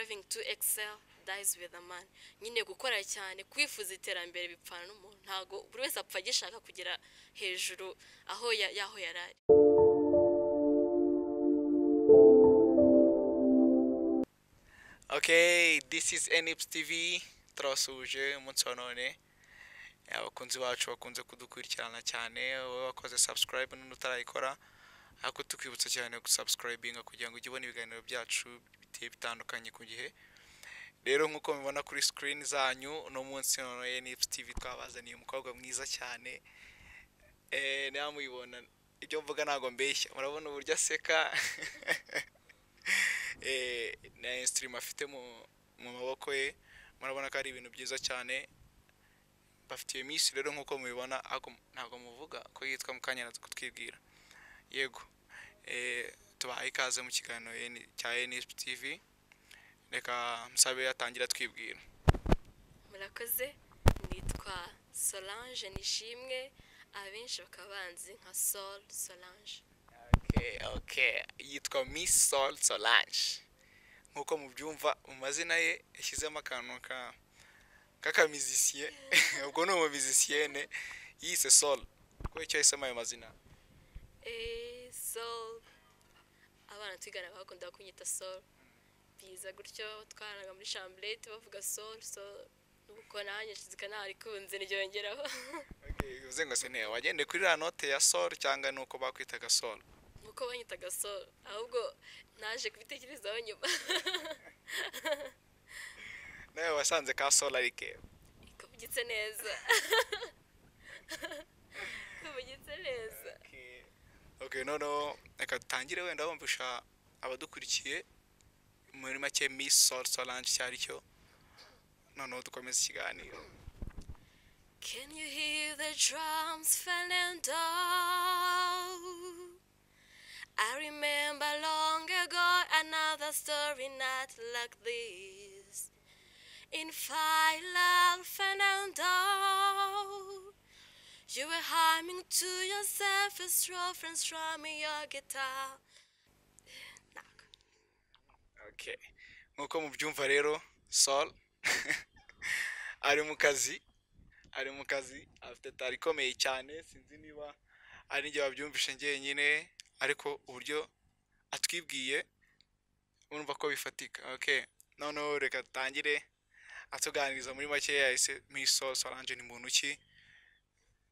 striving to excel dies with a man. Nyine gukora cyane kwifuza iterambere bipfana n'umuntu, ntago buri wese apfa gishaka kugira hejuru aho yaho yarari. Okay, this is NIPS TV. Turasuje umunsi wa none. Abakunzi bacu bakunze kudukurikirana cyane, wowe wakoze subscribe n'utarayikora, ariko tukwibutsa cyane gusubscribinga kugira ngo ujye ubona ibiganiro byacu biteye bitandukanye ku gihe. Rero nkuko mubibona kuri screen zanyu, no munsi none NIPS TV twabazaniye umukobwa mwiza cyane. Namubibona ibyo mvuga ntago mbeshya, murabona uburyo aseka. Na instrument afite mu maboko ye, murabona ko ari ibintu byiza cyane. Bafitiye miss rero nkuko mubibona, ntago muvuga ko yitwa Mukanya natwe kutwibwira. Yego, tubahaye ikaze mu kiganiro cya NIPS TV. Reka musabe yatangira twibwira. Murakoze, nitwa Solange Nishimwe, abenshi bakabanzi nka Sol Solange. Okay, yitwa Miss Sol Solange. Nkuko mubyumva mu mazina ye yashyizemo akantu k'akamizisiye. Ubwo ni umumizisiyene yise Sol. Ko icyo yahisemo ayo mazina? Sol, abana twigana bakunda kunyita Sol. Biza gutyo twaraga muri chambrette bavuga Sol, nuko nanjye nshizika narikunze n'ibyongeraho. Okay, uvuze ngo se ne wagende kuri la note ya Sol cyangwa nuko bakwitaga Sol? Nuko banyitaga Sol, ahubwo naje kubitekerezaho nyuma. Nawe wasanze ka Sol ari ke? Ikavugitse neza. Ikavugitse neza. Okay, no, reka dutangire wenda bumvisha abadukurikiye muri make Miss Sol Solange cyari cyo. Noneho dukomeza ikiganiro. Can you hear the drums falling down? I remember long ago another story not like this. In Final Fernando, you were humming to yourself as friends strumming your guitar. Okay, nkuko mubyumva rero Sol ari mu kazi afite tari komeye cyane, sinzi niba ari njye wabyumvishe njyenyine, ariko uburyo atwibwiye urumva ko bifatika. Okay, noneho reka dutangire atuganiriza muri make yahise Miss Sol Solange ni muntu ki,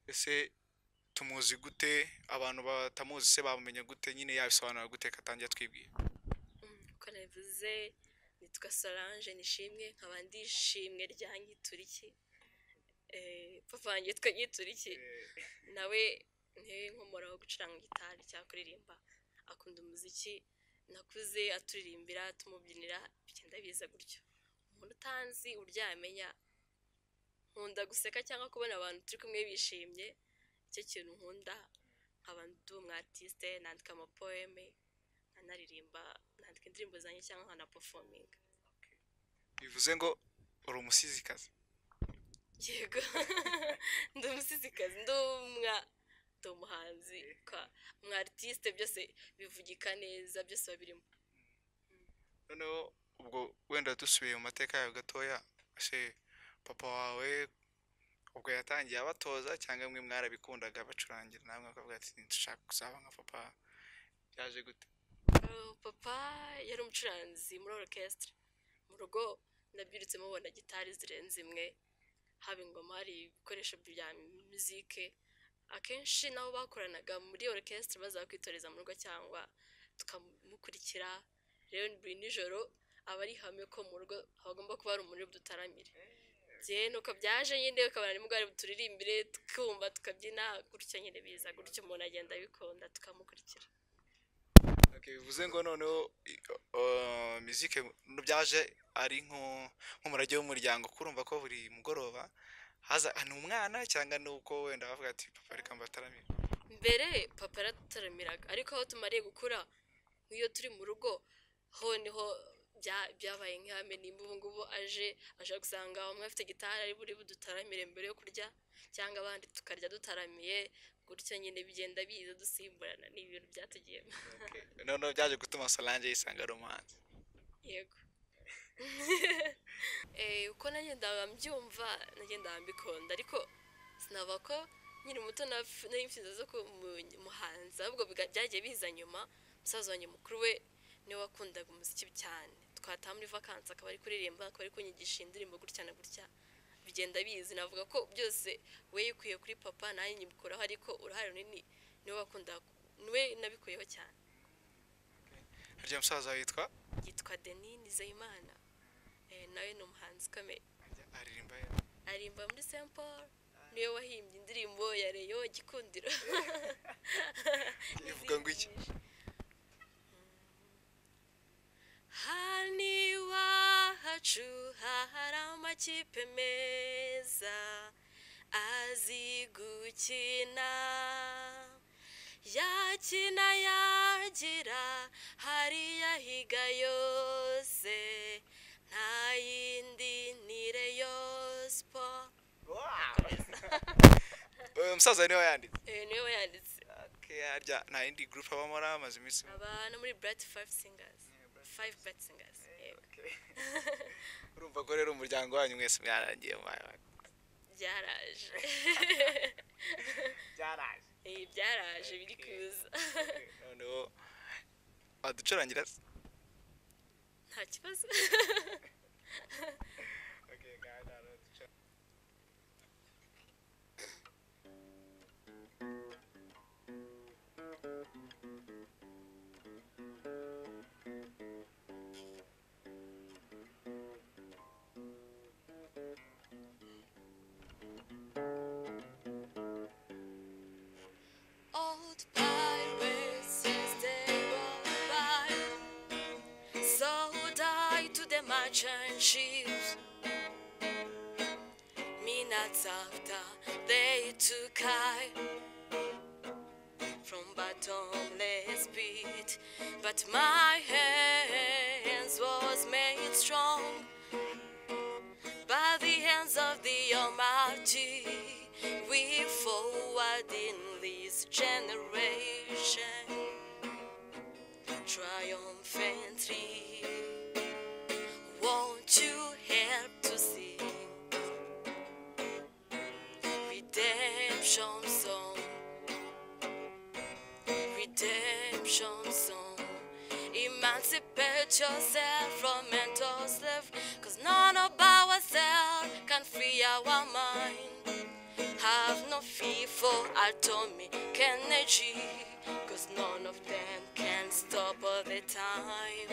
ese tumuzi gute, abantu batamuzi se bamenye gute, nyine yabisobanura gute, katangiye twibwiye. Uko navuze nitwa Solange Nishimwe, nkaba ndishimwe rya Nyituriki. Papa wanjye yitwa Nyituriki, nawe nkomoraho gucuranga gitari cyangwa kuririmba, akunda umuziki. Nakuze aturirimbira tumubyinira, bigenda biza gutyo. Umuntu utanzi uryamenya, nkunda guseka cyangwa kubona abantu turi kumwe bishimye, icyo kintu nkunda. Nkaba ndi umwartiste, nandika amapoeme, naririmba, nandika indirimbo zanjye cyangwa nkana performing. Bivuze ngo uri umusizikazi? Yego. Ndi umusizikazi, ndi umuhanzi, umwartiste, byose bivugika neza, byose babirimo. Noneho ubwo wenda dusubiye mu mateka yawe gatoya, ese papa wawe ubwo yatangiye abatoza cyangwa mwe mwarabikundaga bacurangira namwe akavuga ati ndashaka kuzaba nka papa, yaje gute? Papa yari umucuranzi muri orchestre. Mu rugo nabyirutse mubona gitari zirenze imwe, haba ingoma, hari ibikoresho bya muzike. Akenshi nabo bakoranaga muri orchestre baza kwitoreza mu rugo cyangwa tukamukurikira. Rero buri nijoro aba ari hamwe ko mu rugo hagomba kuba ari umuntu dutaramire. Je nuko byaje nyine ukabana nimugari buturirimbire, tukumva tukabyina gutyo, nyine biza gutyo umuntu agenda bikunda tukamukurikira. Okay, bivuze ngo noneho musique byaje ari nk'umurage w'umuryango, kurumva ko buri mugoroba haza umwana cyangwa nuko wenda bavuga ati papa reka mbataramire. Mbere papa yarataramiraga, ariko aho tumariye gukura, nk'iyo turi mu rugo ho niho byabaye nk'ame. Nimba ubu ngubu aje gusanga umwe afite gitari ari buri budutaramire mbere yo kurya, cyangwa abandi tukarya dutaramiye gutyo, nyine bigenda biza dusimburana, ni ibintu byatugiyemo. Noneho byaje gutuma Solange yisanga ari umuhanzi. Yego. uko nagendaga mbyumva nagendaga mbikunda ariko sinaba ko nkiri muto nari mfite zo ku muhanzi ahubwo byagiye biza nyuma musaza wanjye mukuru we niwe wakundaga umuziki cyane twataha muri vakansi akaba ari kuririmba akaba ari kunyigisha indirimbo gutya na gutya bigenda bizi navuga ko byose we yikuye kuri papa nanjye nyibikoraho ariko uruhare runini niwe wakunda niwe nabikuyeho cyane. harya musaza yitwa Denis Nizeyimana nawe ni umuhanzi ukomeye aririmba muri Saint Paul niwe wahimbye indirimbo ya Reyo Gikundiro ivuga ngo iki hani wacu hari amakipe meza azi gukina yakina yagira hariya higa yose nta yindi ni Reyo Sport. umusaza niwe yanditse niwe yanditse harya nta yindi group abamora amaze iminsi abana muri Bright 5 Singers urumva ko rero umuryango wanyu mwese mwarangiye byaraje biri kuza noneho waducurangira nta kibazo. Old pirates as they roll by, so died to the merchant ships. Minutes after they took I from bottomless pit, but my hands was made strong by the hands of the Almighty. We forward in this generation triumphantly. Won't you help to sing redemption song, redemption song? Emancipate yourself from mental slavery, 'cause none of ourselves can free our mind. Have no fear for atomic energy, 'cause none of them can stop all the time.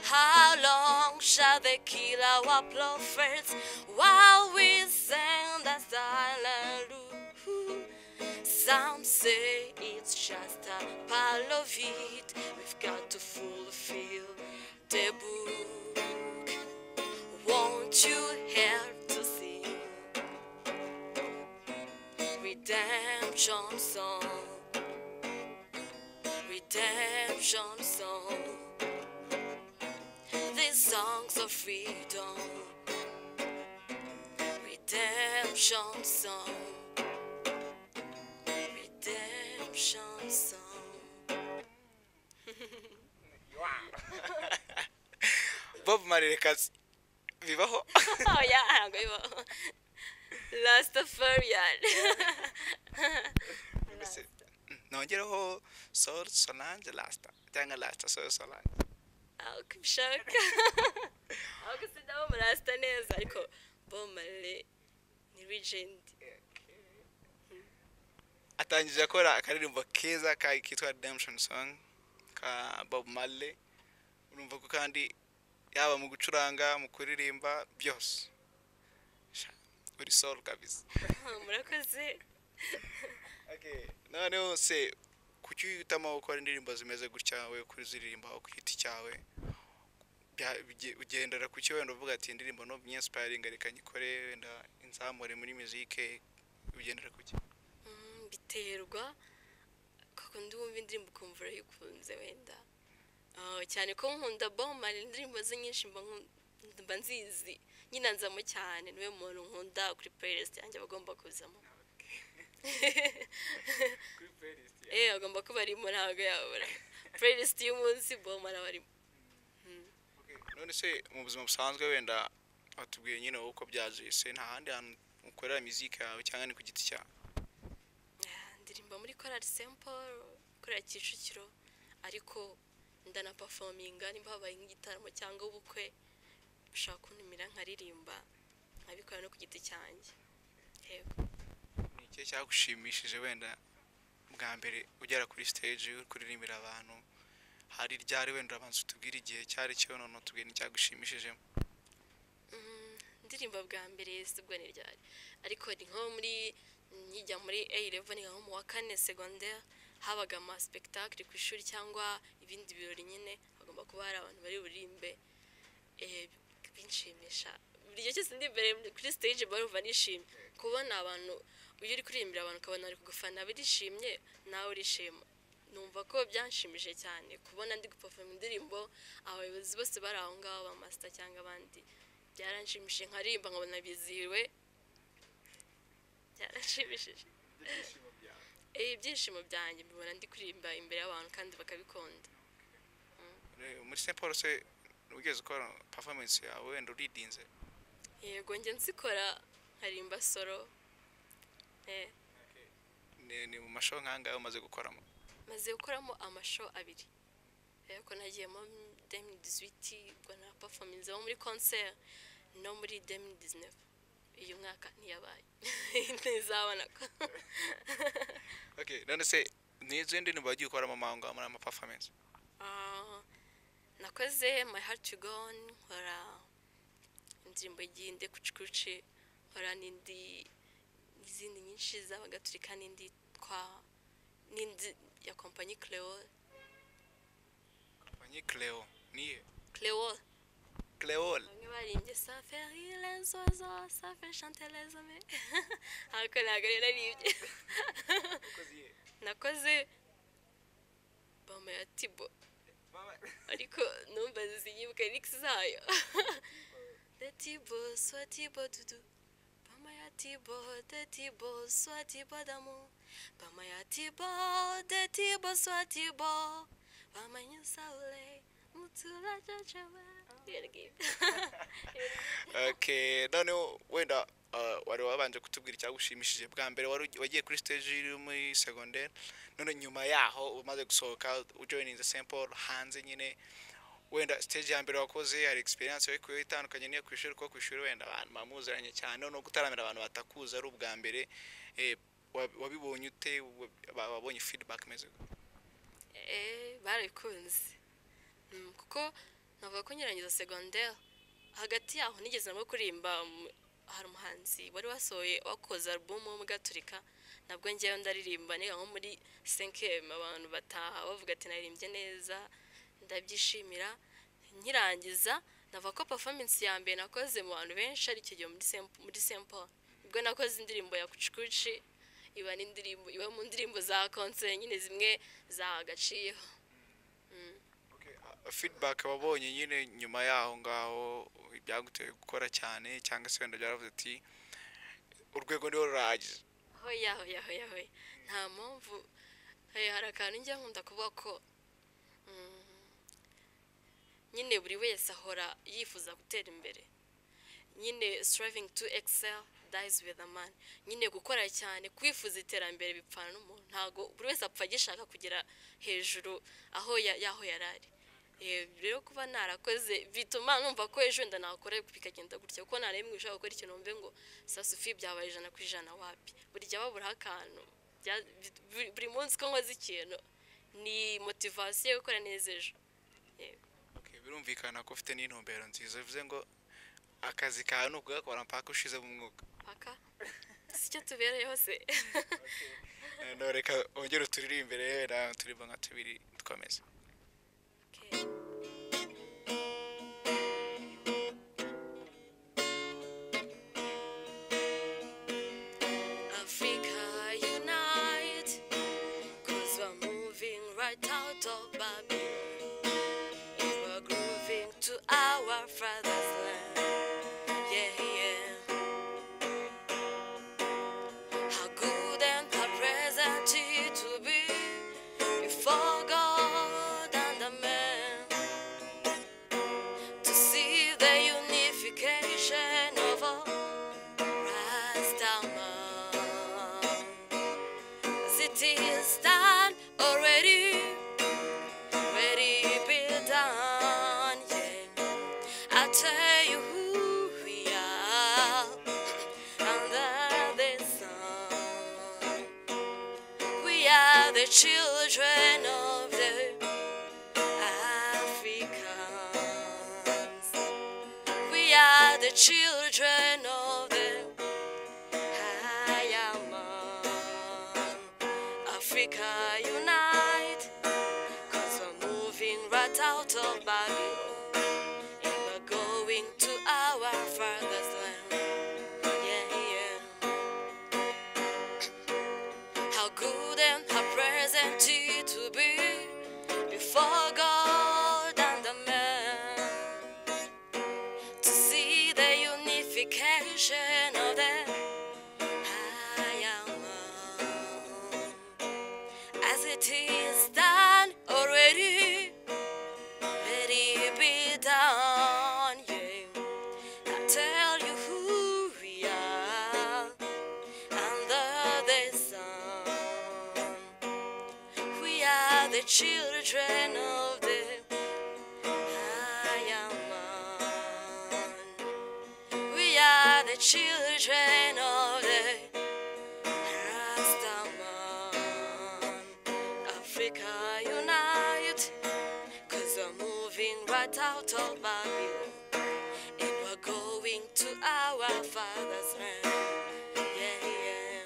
How long shall they kill our prophets while we sing the silent loop? Some say it's just a part of it. We've got to fulfill the book. Won't you help to sing redemption song, redemption song? These songs of freedom, redemption song, redemption song. Bob Marley kazi bibaho Oya ntabwo bibaho. Rastafarian. nongereho Soul Solange Rasta cyangwa Rasta Soul Solange aho kubishaka aho gusidaho murasta neza ariko Bob Marley ni legend. atangije akora akaririmbo keza kitwa Redemption Song ka Bob Marley. urumva ko kandi yaba mu gucuranga mu kuririmba byose uri soul kabisa. Murakoze. Okay, noneho se kuki uhitamo gukora indirimbo zimeze gutya we kuririmba ku giti cyawe ugendera kuki wenda uvuga ati indirimbo no inspiring reka nyikore wenda inzamure muri musique ugendera kuki? Biterwa kuko ndumva indirimbo ukumva urayikunze wenda cyane ko nkunda Bob Marley indirimbo ze nyinshi mba nzizi nyina nzamo cyane niwe muntu nkunda kuri playlist yanjye bagomba kuzamo. Kuri playlist agomba kuba arimo ntabwo yabura playlist y'umunsi Bob Marley arimo. none se mu buzima busanzwe wenda watubwiye nyine wowe uko byaje se nta handi hantu ukorera muzika yawe cyangwa ni ku giti cyawe? ndirimba muri korali Saint-Paul korali Kicukiro, ariko ndanapafominga nimba habaye nk'igitaramo cyangwa ubukwe ushaka kuntumira nkaririmba nkabikora no ku giti cyanjye. Yego. Ni iki cyagushimishije wenda bwa mbere ugera kuri stage uri kuririmbira abantu? Hari ryari wenda abanza utubwire igihe cyari cyo, none tubwire n'icyagushimishijemo? Ndirimba bwa mbere sibwo ni ryari, ariko ni nko muri nkijya muri A11 nko mu wa 4 secondaire, habaga ama spectacle ku ishuri cyangwa ibindi birori, nyine hagomba kuba hari abantu bari burimbe binshimisha. Buri gihe cyose ndi imbere kuri stage barumva nishimye, kubona abantu uyu uri kuririmbira abantu ukabona ari kugufana birishimye nawe urishima. Numva ko byanshimije cyane kubona ndi guperform indirimbo abayobozi bose bari aho ngaho, ba master cyangwa abandi, byaranshimishije nkarimba nkabona bizihiwe, byaranshimishije. Ibyishimo byanjye mbibona ndi kuririmba imbere y'abantu kandi bakabikunda. Muri Saint Paul se ugeze ukora performance yawe wenda uridinze? Yego, njye nzikora nkarimba solo. Ni mu mashow nk'angahe umaze gukoramo? Maze gukoramo amashow 2. Ariko nagiyemo 2018 ubwo na performance muri concert, no muri 2019 uyu mwaka ntiyabaye ntizabona ko. Okay, none se n'izindi ndirimbo wagiye ukoramo amahanga muri ama performance? Nakoze My Heart to Go On, nkora indirimbo iginde kucikuci, nkora n'izindi nyinshi z'abagatulika, n'indi ya compagnie Cleo. Compagnie Cleo niye? Cleo. Bamwe barimbye ça fait rire les oiseaux, ça fait chanter les hommes. Ariko ntabwo rero naribye. Nakoze Bama ya Tibo, ariko numva ziyibuka lyrics zayo. De Tibo, soit Tibo Dudu, Bama ya Tibo, de Tibo, soit Tibo d'amour, Bama ya Tibo, de Tibo, soit Tibo, Bama ya Saule, Mutula Jajawa. Okay, none wenda wari wabanje kutubwira icyagushimishije bwa mbere wagiye kuri stage iri muri secondaire, none nyuma yaho umaze gusohoka ujoining the Saint Paul hanze, nyine wenda stage ya mbere wakoze hari experience yo kwitandukanye niyo kwishuri, ko kwishuri wenda abantu bamuziranye cyane no gutaramira abantu batakuza ari ubwa mbere, wabibonye ute? Wabonye feedback meze? Barabikunze kuko navuga ko nyirangiza secondaire, hagati yaho nigeze no kurimba. Hari umuhanzi wari wasohoye wakoze album mu Gaturika, nabwo ngeyo ndaririmba niga nko muri 5e, abantu bataha bavuga ati naririmbye neza, ndabyishimira. Nkirangiza navuga ko performance ya mbere nakoze mu bantu benshi ari cyo muri Saint Paul, ubwo nakoze indirimbo ya Kuchikuchi, iba mu ndirimbo za concert nyine zimwe za gaciyeho. Feedback wabonye nyine nyuma yaho ngaho byaguteye gukora cyane, cyangwa se wenda byaravuze ati urwego ndiho ruragize? Hoya nta mpamvu. Hari akantu njya nkunda kuvuga ko nyine buri wese ahora yifuza gutera imbere, nyine striving to excel dies with a man. Nyine gukora cyane, kwifuza iterambere bipfana n'umuntu, ntago buri wese apfa gishaka kugera hejuru aho yaho yarari. Rero kuba narakoze bituma numva ko ejo nda nakora bikagenda gutya, kuko naremwe ushaka gukora ikintu mbe ngo sasufi byabaye 100% wapi. Buri gihe babura akantu, buri munsi ko nkoze ikintu ni motivation yo gukora neza ejo. Okay, birumvikana ko ufite n'intumbero nziza, bivuze ngo akazi kawe ni ukugakora mpaka ushize mu mwuka. Paka sicyo tubereyeho se. No, reka ongera turirimbe rero, turirimba nka tubiri dukomeze. Africa unite, 'cause we're moving right out of Babylon, and we're grooving to our father's land. Yeah. How good and how present it to be before God. the children of the Africans. We are the children of the Hayama. Africa unite, 'cause we're moving right out of Babylon, and we're going to our father's land. Yeah, yeah. How good and how present it to be before God and the man, to see the unification of the Hayama, as it is done already. Let it be done, yeah. I tell you who we are under the sun. We are the children of the Hayaman. We are the children of the Rastaman. Africa unite, 'cause we're moving right out of Babylon, and we're going to our father's land. Yeah, yeah.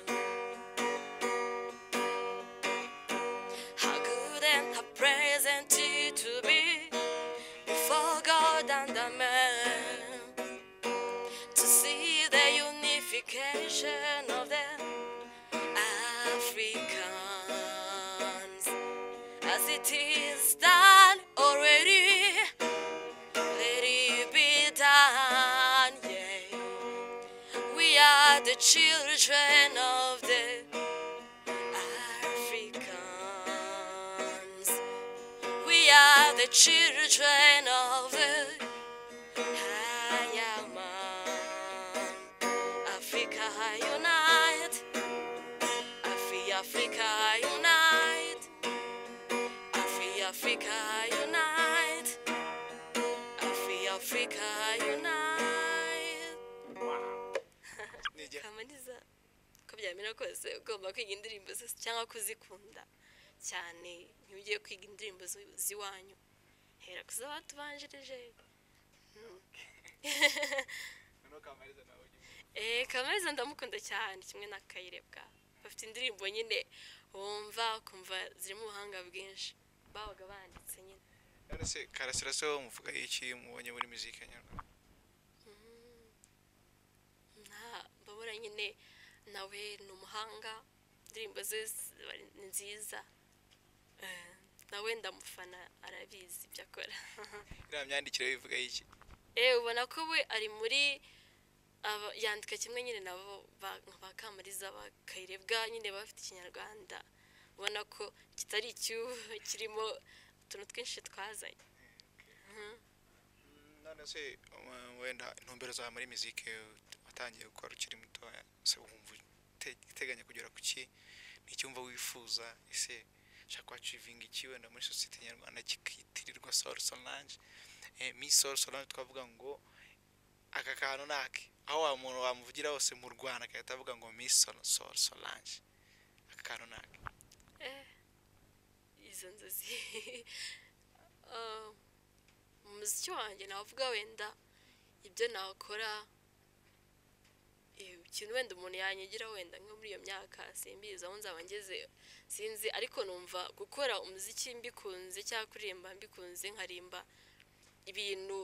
How good and how present it to be before God and the man, to see the unification of the Africans, as it is done already. Let it be done, yeah. We are the children of the Africans. We are the children of the Hayaman. Africa unite, Africa unite, Africa unite, Africa unite. Kamaniza, ko byamera kose ugomba kwiga indirimbo zose cyangwa kuzikunda cyane. Ntiugiye kwiga indirimbo ziwanyu, hera kuza batubanjirije. Kamariza ndamukunda cyane, kimwe na Kayirebwa. Bafite indirimbo nyine wumva kumva zirimo ubuhanga bwinshi, babaga banditse nyine. None se Karasira se muvuga iki mubonye muri muzika nyarwanda? Babura nyine nawe ni umuhanga, indirimbo ze ni nziza, nawe ndamufana, arabizi ibyo akora. Iriya myandikire bivuga iki? Ubona ko we ari muri yandika kimwe nyine nabo ba Kamariza, ba Kayirebwa nyine bafite ikinyarwanda, ubona ko kitari icyuho, kirimo utuntu twinshi twazanye. None se wenda intumbero zawe muri muzike watangiye gukora ukiri mutoya, se wumva uteganya kugera ku ki? Ni icyumva wifuza? Ese shaka achieving iki wenda muri society nyarwanda kikitirirwa Soul Solange? Miss Soul Solange twavuga ngo aka kantu nake, aho wa muntu wamuvugira hose mu Rwanda akahita avuga ngo Miss Soul Solange, aka kantu nake. Izo nzozi umuziki wanjye navuga wenda ibyo nakora, ikintu wenda umuntu yanyigira wenda nko muri iyo myaka simbizi aho nzaba ngeze sinzi, ariko numva gukora umuziki mbikunze cyangwa kuririmba mbikunze, nkarimba ibintu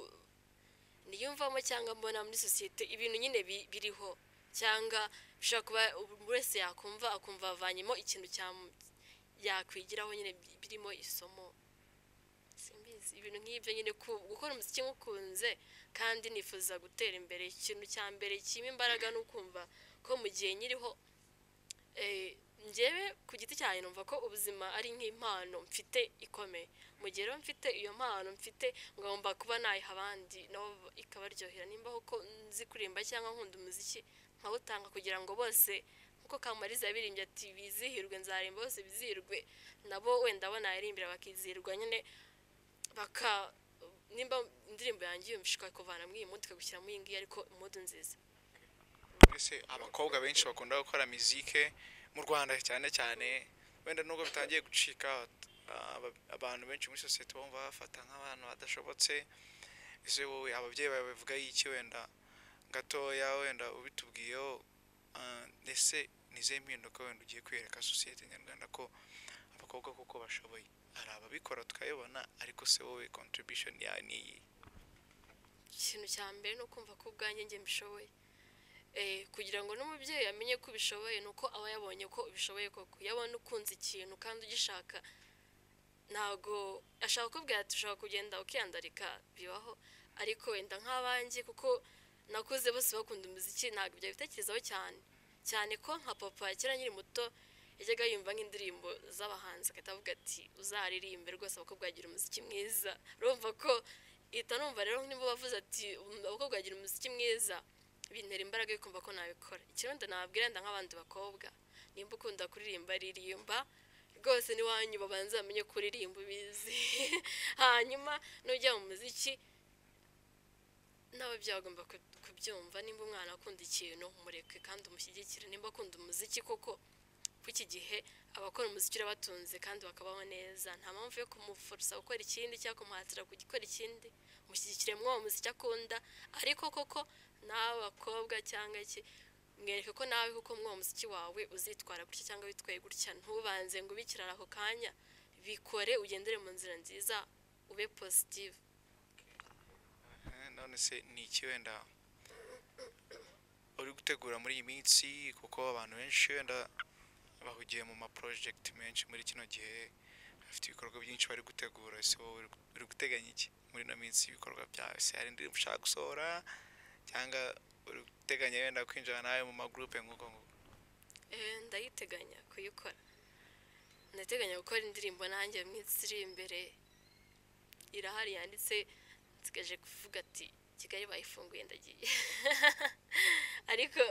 niyumvamo cyangwa mbona muri societe, ibintu nyine biriho, cyangwa bishobora kuba buri wese yakumva akumva avanyemo ikintu yakwigiraho nyine birimo isomo. Simbizi ibintu nk'ibyo nyine, gukora umuziki nkukunze kandi nifuza gutera imbere. Ikintu cya mbere kirimo imbaraga ni ukumva ko mu gihe nyiriho, njyewe ku giti cyanjye numva ko ubuzima ari nk'impano mfite ikomeye. Mu gihe rero mfite iyo mpano mfite, ngomba kuba nayiha abandi nabo ikabaryohera. Nimba ko nzi kuririmba cyangwa nkunda umuziki nkawutanga kugira ngo bose, nkuko Kamariza yabirimbye ati bizihirwe, nzarimba bose bizihirwe, nabo wenda bo naririmbira bakizihirwa nyine, nimba indirimbo yanjye yumvishwa kuvana muri iyi mood ikagushyira muri iyi ngiyi, ariko mood nziza. Ese abakobwa benshi bakunda gukora muzike mu Rwanda cyane cyane wenda nubwo bitangiye gucika abantu benshi muri sosiyete bumva bafata nk'abantu badashobotse. Ese wowe ababyeyi bawe bavuga iki wenda gatoya wenda ubitubwiyeho, ese nize mpinduka wenda ugiye kwereka sosiyete nyarwanda ko abakobwa kuko bashoboye? Hari ababikora tukayibona, ariko se wowe contribution yawe ni iyi? ikintu cya mbere ni ukumva ko ubwanjye njye mbishoboye, kugira ngo n'umubyeyi amenye ko ubishoboye ni uko aba yabonye ko ubishoboye koko. yabona ukunze ikintu kandi ugishaka, ntago ashaka kubwira ati ushaka kugenda ukiyandarika, bibaho. Ariko wenda nk'abanjye kuko nakuze bose bakunda umuziki, ntabwo ibyo bitekerezaho cyane cyane ko nka papa kera nkiri muto yajyaga yumva nk'indirimbo z'abahanzi agahita avuga ati uzaririmbe rwose abakobwa bagira umuziki mwiza. urumva ko ihita numva rero nimba bavuze ati abakobwa bagira umuziki mwiza, bintera imbaraga yo kumva ko nabikora. Ikirundo nababwira nda nk'abandi bakobwa, nimba ukunda kuririmba ririmba rwose, n'iwanyu babanza bamenye kuririmba ubizi hanyuma nujya mu muziki nawe byagomba kubyumva. nimba umwana akunda ikintu umureke kandi umushyigikire. nimba akunda umuziki koko, iki gihe abakora umuziki urabatunze kandi bakabaho neza, nta mpamvu yo kumuforosa gukora ikindi cyangwa kumuhatira gukora ikindi. Mushyigikire mw'uwo muziki akunda, ariko koko nawe bakobwa cyangwa iki, mwereke ko nawe kuko mw'uwo muziki wawe uzitwara gutya cyangwa witwaye gutya. Ntubanze ngo ubikirara ako kanya, bikore ugendere mu nzira nziza, ube positive. None se ni iki wenda uri gutegura muri iyi minsi, kuko abantu benshi wenda bahugiye mu ma project menshi muri kino gihe, bafite ibikorwa byinshi bari gutegura? Ese wowe uri guteganya iki muri ino minsi ibikorwa byawe? Se hari indirimbo ushaka gusohora cyangwa uri guteganya wenda kwinjira nawe mu ma group nk'uko nguko? Ndayiteganya kuyikora, ndateganya gukora indirimbo nanjye mu minsi iri imbere. Irahari yanditse, nsigaje kuvuga ati Kigali bayifunguye ndagiye ariko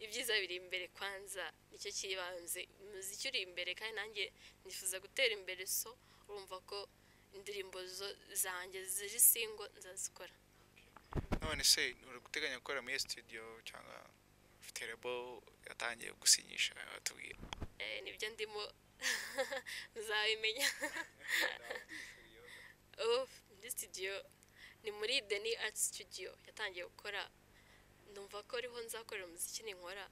ibyiza biri imbere kwanza, nicyo kibanze. Umuziki uri imbere kandi nanjye nifuza gutera imbere, so urumva ko indirimbo zanjye ziri single nzazikora. None se uri guteganya gukora muri studio cyangwa ufite label yatangiye gusinyisha? Batubwira. Nibyo ndimo uzabimenya. Muri studio ni muri Deni Art Studio yatangiye gukora. Ndumva ko ariho nzakorera umuziki ninkora,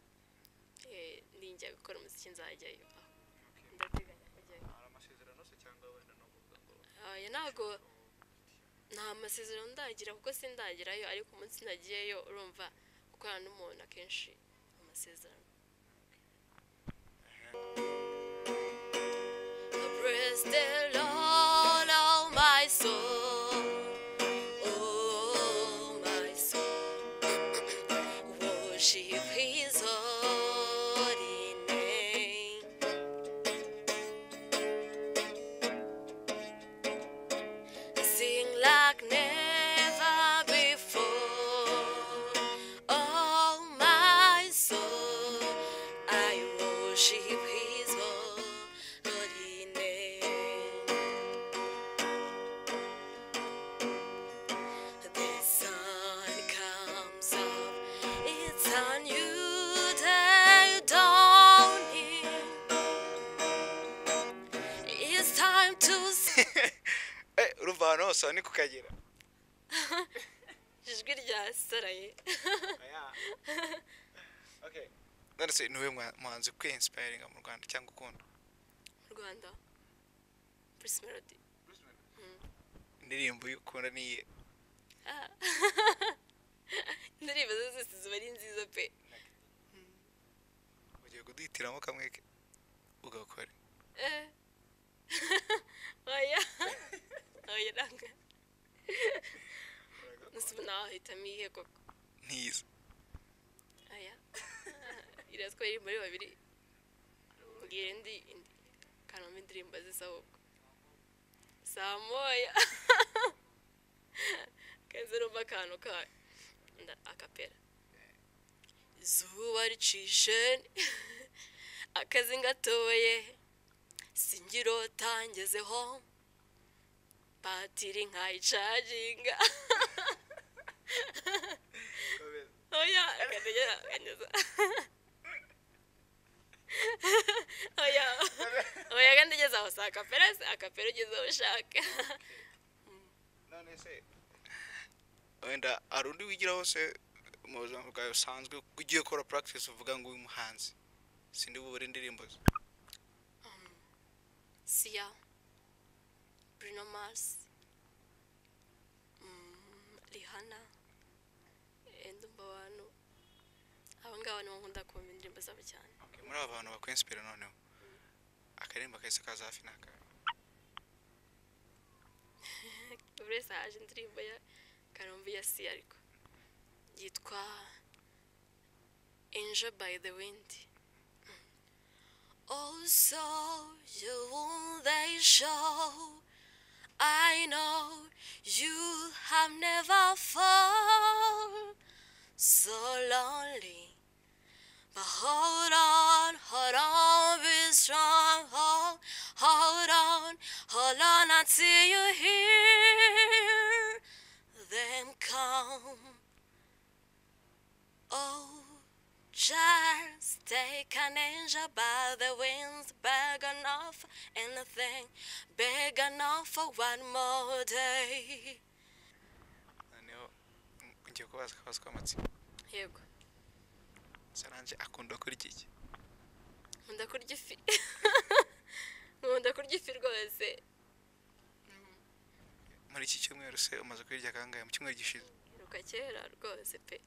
ninjya gukora umuziki nzajyayo. Ndateganya kujyayo. Hari amasezerano se cyangwa wenda no kuvuga ngo? Ntago nta masezerano ndagira kuko sindagerayo, ariko umunsi nagiyeyo urumva gukorana n'umuntu akenshi amasezerano. Praise the Lord, oh my soul, oh my soul, worship His holy name. Sing like never before, oh my soul, I worship His holy name. The sun comes up, it's a new day dawning. It's time to urumva ahantu hose ni kukagera. ijwi ryasaraye. Okay. None se niwe muhanzi kwi-inspiringa mu Rwanda cyangwa ukunda? Mu Rwanda Bruce Melody. Indirimbo ukunda ni iyihe? Indirimbo zose ziba ari nziza pe. Ugiye kuduhitiramo kamwe ugakora? Oya nanga. Nusubira nahitamo iyihe koko? Ntiza. Oya. Iratwa iri muri babiri. Mbwira indi kanoma indirimbo zisa ahubwo. Saa moya. Kenze rumva akantu ka akapera. Izuba ricishe akazi ngatoye, singirota ngezeho, batiri nkayicaginga. Oya akadegera kanyeza. oya kandi ugeze aho saa akapera ugeze aho ushaka none se wenda hari undi wigiraho se mu buzima bwawe busanzwe ugiye gukora practice uvuga ngo uyu muhanzi sindi bubure indirimbo ze Sia, Bruno Mars, Rihanna, ndumva abantu abo ngabo nibo nkunda kumva indirimbo zabo cyane. muri aba bantu bakwenspira noneho akaririmbo kahise kaza hafi n'aka buri wese haje indirimbo ya Karumbi ya Sia ariko yitwa Angel by the Wind. Oh, so you won't they show? I know you have never felt so lonely. But hold on, be strong. Hold on until you hear them come. Oh, just take an angel by the wings, big enough for anything, big enough for one more day. noneho ngiye kubaza akabazo k'amatsiko Yego, Solange akunda kurya iki nkunda kurya ifi. Nkunda kurya ifi rwose. muri iki cyumweru se umaze kwirya kangahe mu cyumweru gishize Ruka kera rwose pe.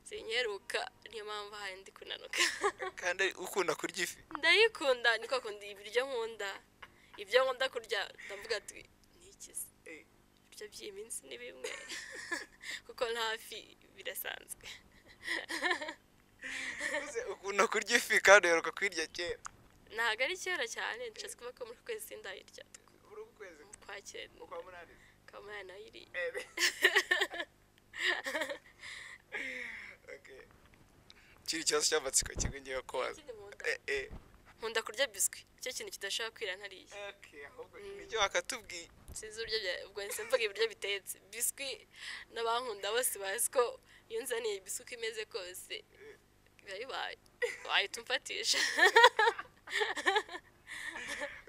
Sinyeruka niyo mpamvu hari ndi kunanuka. kandi ukunda kurya ifi Ndayikunda niko kundi ibiryo nkunda. Ibyo nkunda kurya ndavuga ati nikize. Ibiryo by'iminsi ni bimwe. Kuko nta fi birasanzwe. ukunda kurya ifi kandi uheruka kwirya kera Ntago ari kera cyane nshatse kuvuga ko muri kwezi sindayirya. muri uku kwezi Kwa cyenda. ukwa munani Kamana nayiri. okay kiri cyose cy'amatsiko kigo ngiye kubaza Nkunda kurya biscuit. Icyo kintu kidashaka kwira ntariye. okay ahubwo nicyo wakatubwiye Sinzi uburyo ubwo nse mvuga ibiryo bitetse. Biscuit n'abankunda bose bazi ko iyo nzaniye biscuit imeze kose biba bibaye. Wahita umfatisha.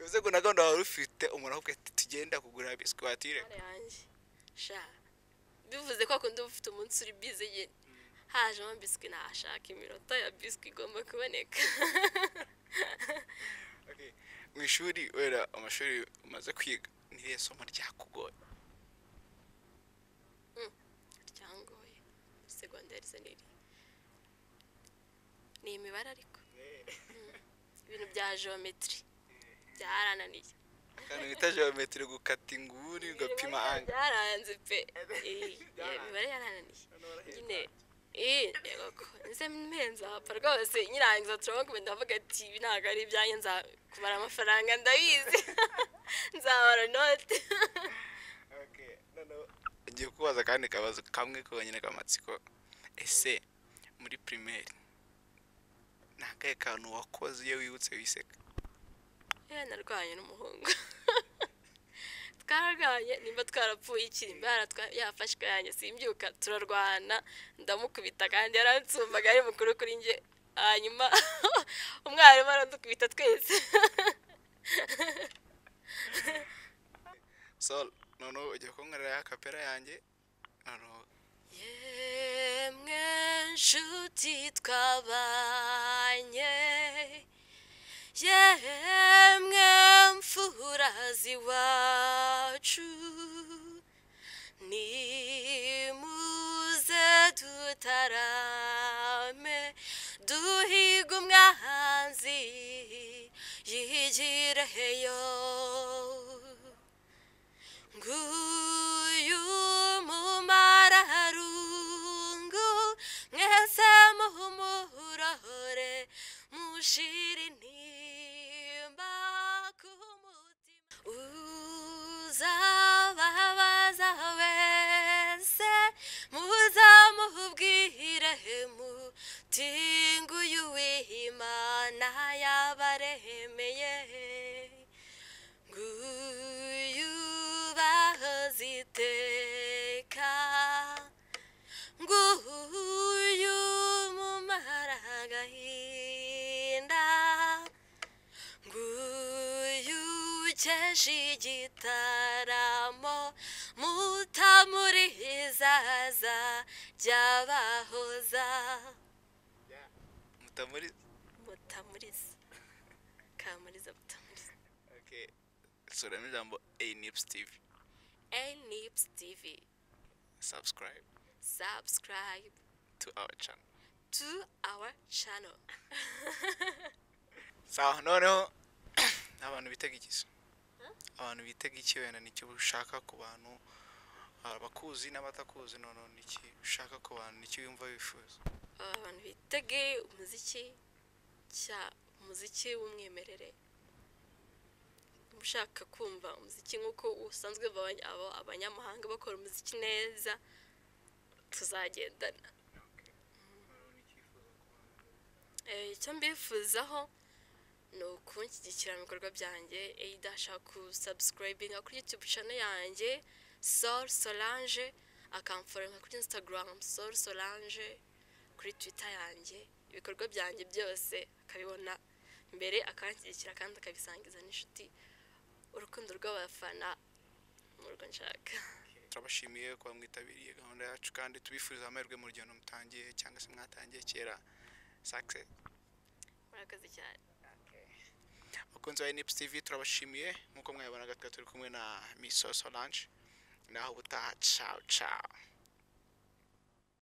uze ngo naganda wari ufite umuntu ahubwo ati tugenda kugura biscuit watire yanjye sha bivuze ko akunda ufite umunsi uri busy ye hajemo biscuit nashaka iminota ya biscuit igomba kuboneka. okay mu ishuri wera amashuri umaze kwiga ni somo ryakugoye ryangoye secondaire seneri ni imibare ariko ibintu bya geometry byarananiye kandi bita geometry gukata inguni ugapima angle byaranze pe imibare yarananiye nyine yego nze mpenza hapa rwose nyirangiza turabona ndavuga ati ibi ntabwo ari ibyanjye nza kubara amafaranga ndabizi nzabara note. okay no ngiye kubaza kandi kabazo kamwe konyine kamatsiko ese muri primaire nakaye kantu wakoze iyo wibutse wiseka narwanye n'umuhungu twararwanye nimba twarapfuye ikirimba yafashwe yanjye simbyuka turarwana ndamukubita kandi yaransumbaga ari mukuru kuri njye hanyuma umwarimu aradukubita twese. so noneho ujya kunkorera akapera yanjye noneho yemwe nshuti twabanye yemwe mfura ziwacu nimuze dutarame duhiga umwanzi yigireyo nguyu mumararungu mwese muhumurahore mushira intimba ku mutima uzababaza wese muzamubwire muti nguyu w'Imana yabaremeye nguyu baziteka nguyu mumara agahinda nguyu dukesha igitaramo mutamurizaza jyabahoza mutamuriza mutamuriza kamuriza mutamuriza. okay suramo ijambo Nips TV Nips TV, subscribe subscribe to our channel. Sawa noneho abantu bitega iki se? Abantu bitega iki wenda nicyo ushaka ku bantu abakuzi n'abatakuzi none niki ushaka ku bantu nicyo yumva wifuza? Abantu bitege umuziki w'umwimerere, ushaka kumva umuziki nk'uko usanzwe abanyamahanga bakora umuziki neza tuzagendana. Icyo mbifuzaho ni ukunshyigikira mu bikorwa byanjye, idashaka kusubscribinga kuri YouTube channel yanjye Sol Solange, akamfollowinga kuri Instagram Sol Solange, kuri Twitter yanjye, ibikorwa byanjye byose akabibona mbere akanshyigikira kandi akabisangiza n'inshuti. Urukundo rw'abafana mu rwo nshaka. Turabashimiye kuba mwitabiriye gahunda yacu kandi tubifuriza amahirwe mu rugendo mutangiye cyangwa se mwatangiye kera. Success. Murakoze cyane. Bakunzi ba Nips TV turabashimiye nkuko mwabonaga turi kumwe na Miss Solange naho ubutaha. Ciao ciao.